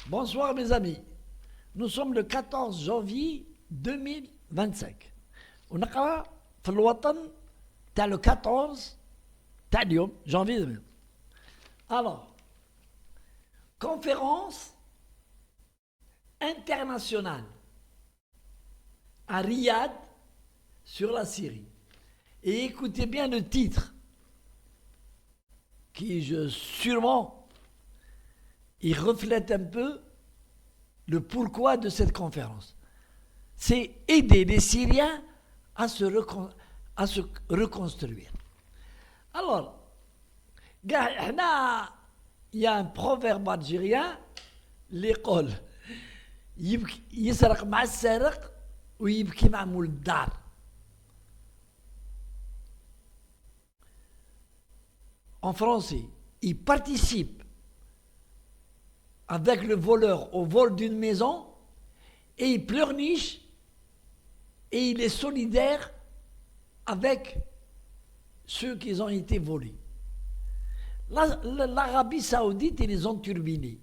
Bonsoir mes amis. Nous sommes le 14 janvier 2025. ونقرا في الوطن تاع le 14 تاع اليوم janvier 2000. Alors, conférence internationale à Riyad sur la Syrie. Et écoutez bien le titre qui sûrement il reflète un peu le pourquoi de cette conférence. C'est aider les Syriens à se reconstruire. Alors, il y a un proverbe algérien اللي يقول يسرق مع السارق ويبكي مع مول الدار. En français, il participe avec le voleur au vol d'une maison et il pleurniche et il est solidaire avec ceux qui ont été volés. L'Arabie Saoudite, ils les ont turbinés.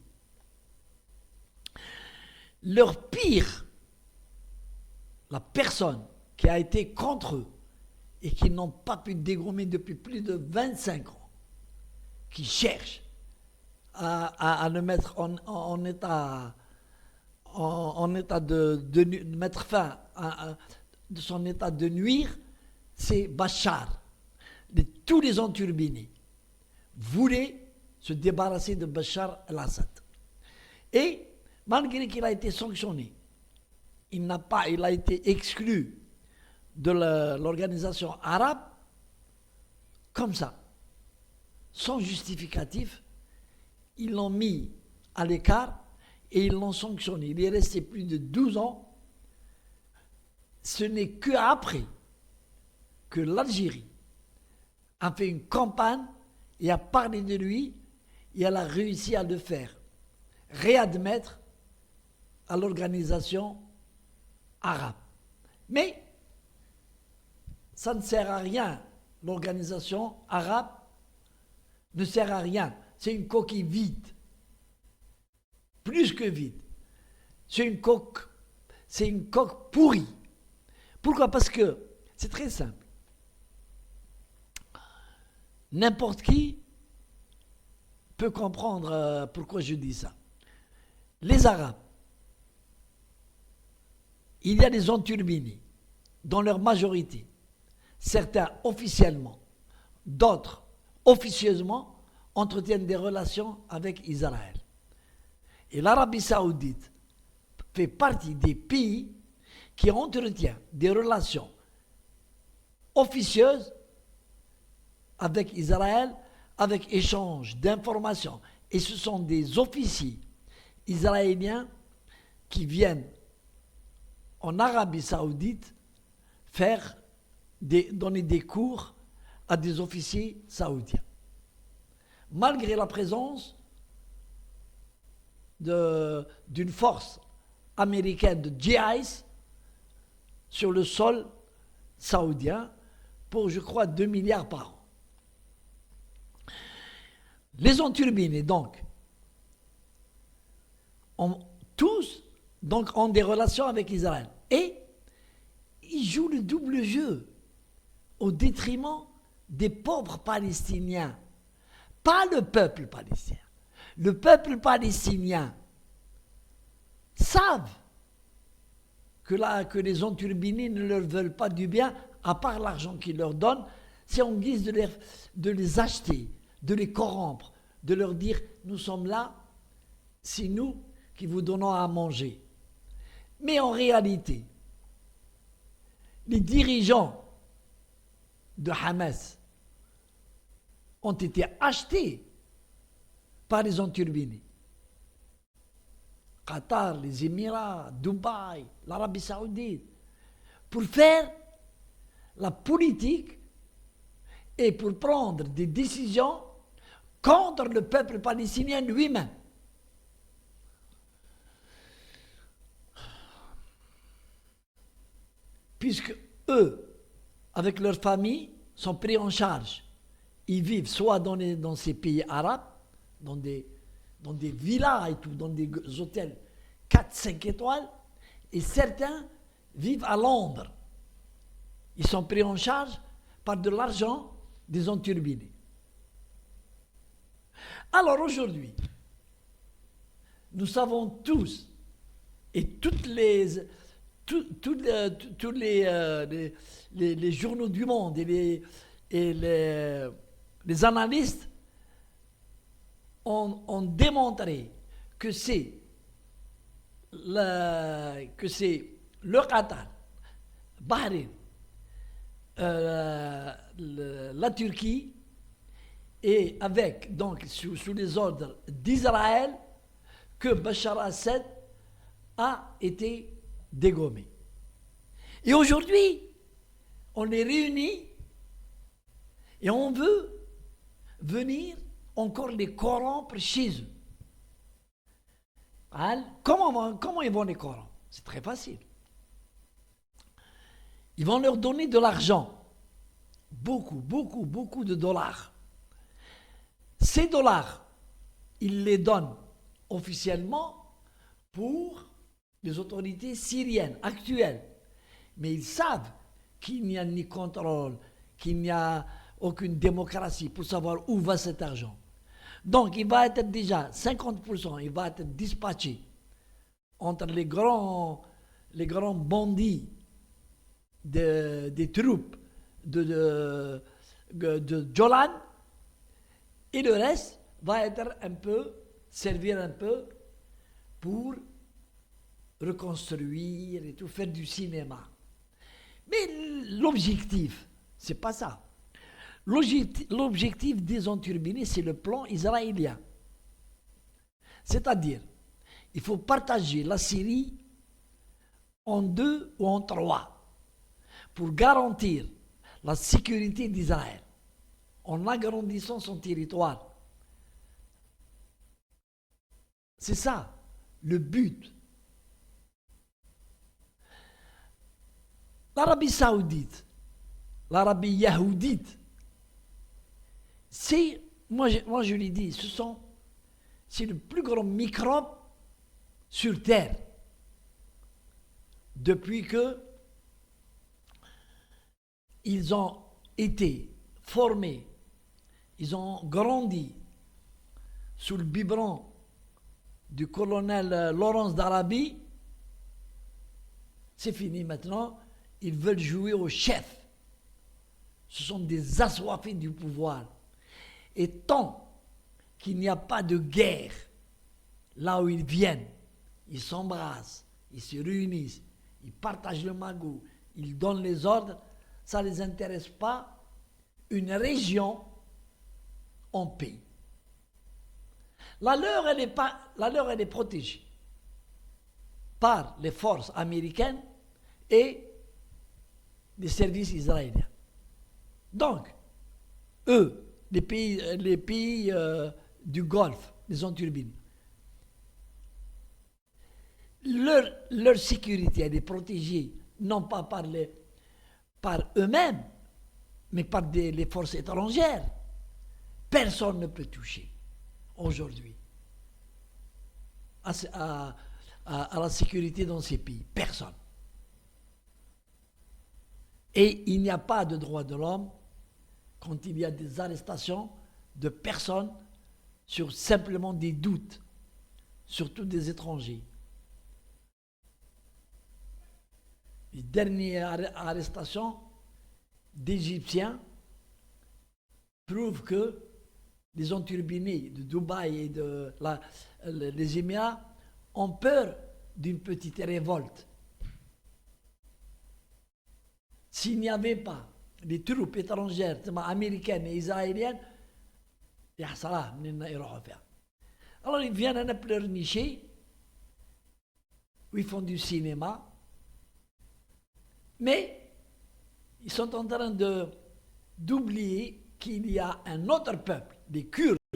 Leur pire, la personne qui a été contre eux et qui n'ont pas pu dégommer depuis plus de 25 ans, qui cherchent à le mettre en état de mettre fin de son état de nuire, c'est Bachar. Tous les ont turbinés voulaient se débarrasser de Bachar al-Assad. Et malgré qu'il a été sanctionné, il a été exclu de l'organisation arabe, comme ça, sans justificatif. Ils l'ont mis à l'écart et ils l'ont sanctionné. Il est resté plus de 12 ans. Ce n'est qu'après que l'Algérie a fait une campagne et a parlé de lui et elle a réussi à le faire réadmettre à l'organisation arabe. Mais ça ne sert à rien. L'organisation arabe ne sert à rien. C'est une coquille vide. Plus que vide. C'est une coque pourrie. Pourquoi ? Parce que c'est très simple. N'importe qui peut comprendre pourquoi je dis ça. Les Arabes, il y a des enturbinés, dans leur majorité. Certains officiellement, d'autres officieusement, entretiennent des relations avec Israël. Et l'Arabie Saoudite fait partie des pays qui entretiennent des relations officieuses avec Israël, avec échange d'informations. Et ce sont des officiers israéliens qui viennent en Arabie Saoudite donner des cours à des officiers saoudiens. Malgré la présence d'une force américaine de GIs sur le sol saoudien pour, je crois, 2 milliards par an. Les enturbinés, donc, tous ont des relations avec Israël. Et ils jouent le double jeu au détriment des pauvres Palestiniens. Pas le peuple palestinien. Le peuple palestinien savent que les enturbinés ne leur veulent pas du bien, à part l'argent qu'ils leur donnent, c'est en guise de les acheter, de les corrompre, de leur dire « nous sommes là, c'est nous qui vous donnons à manger ». Mais en réalité, les dirigeants de Hamas ont été achetés par les enturbinés. Qatar, les Émirats, Dubaï, l'Arabie Saoudite, pour faire la politique et pour prendre des décisions contre le peuple palestinien lui-même. Puisque eux, avec leur famille, sont pris en charge. Ils vivent soit dans ces pays arabes, dans des dans des villas et tout, dans des hôtels 4-5 étoiles, et certains vivent à Londres. Ils sont pris en charge par de l'argent des enturbinés. Alors aujourd'hui, nous savons tous, et tous les journaux du monde et les analystes ont démontré que c'est le Qatar, Bahreïn, la Turquie, et avec, donc, sous les ordres d'Israël, que Bachar al-Assad a été dégommé. Et aujourd'hui, on est réunis et on veut venir encore les corrompre chez eux. Comment ils vont les corrompre? C'est très facile. Ils vont leur donner de l'argent. Beaucoup de dollars. Ces dollars, ils les donnent officiellement pour les autorités syriennes actuelles. Mais ils savent qu'il n'y a ni contrôle, qu'il n'y a aucune démocratie pour savoir où va cet argent. Donc il va être déjà 50%, il va être dispatché entre les grands bandits des troupes de Jolan, et le reste va être servir un peu pour reconstruire et tout, faire du cinéma. Mais l'objectif, c'est pas ça. L'objectif des enturbinés, c'est le plan israélien. C'est-à-dire, il faut partager la Syrie en 2 ou en 3 pour garantir la sécurité d'Israël en agrandissant son territoire. C'est ça, le but. L'Arabie saoudite, l'Arabie yahoudite, c'est, moi je l'ai dit, c'est le plus grand microbe sur Terre. Depuis que ils ont été formés, ils ont grandi sous le biberon du colonel Lawrence d'Arabie, c'est fini maintenant, ils veulent jouer au chef. Ce sont des assoiffés du pouvoir. Et tant qu'il n'y a pas de guerre, là où ils viennent, ils s'embrassent, ils se réunissent, ils partagent le magot, ils donnent les ordres, ça ne les intéresse pas, une région en paix. La leur, elle est protégée par les forces américaines et les services israéliens. Donc, eux, les pays du Golfe, les enturbines, leur sécurité, elle est protégée, non pas par eux-mêmes, mais par les forces étrangères. Personne ne peut toucher aujourd'hui à la sécurité dans ces pays. Personne. Et il n'y a pas de droit de l'homme quand il y a des arrestations de personnes sur simplement des doutes, surtout des étrangers. Les dernières arrestations d'Égyptiens prouvent que les enturbinés de Dubaï et les Émirats ont peur d'une petite révolte. S'il n'y avait pas les troupes étrangères, américaines et israéliennes, alors ils viennent à pleurnicher, où ils font du cinéma, mais ils sont en train d'oublier qu'il y a un autre peuple, les Kurdes,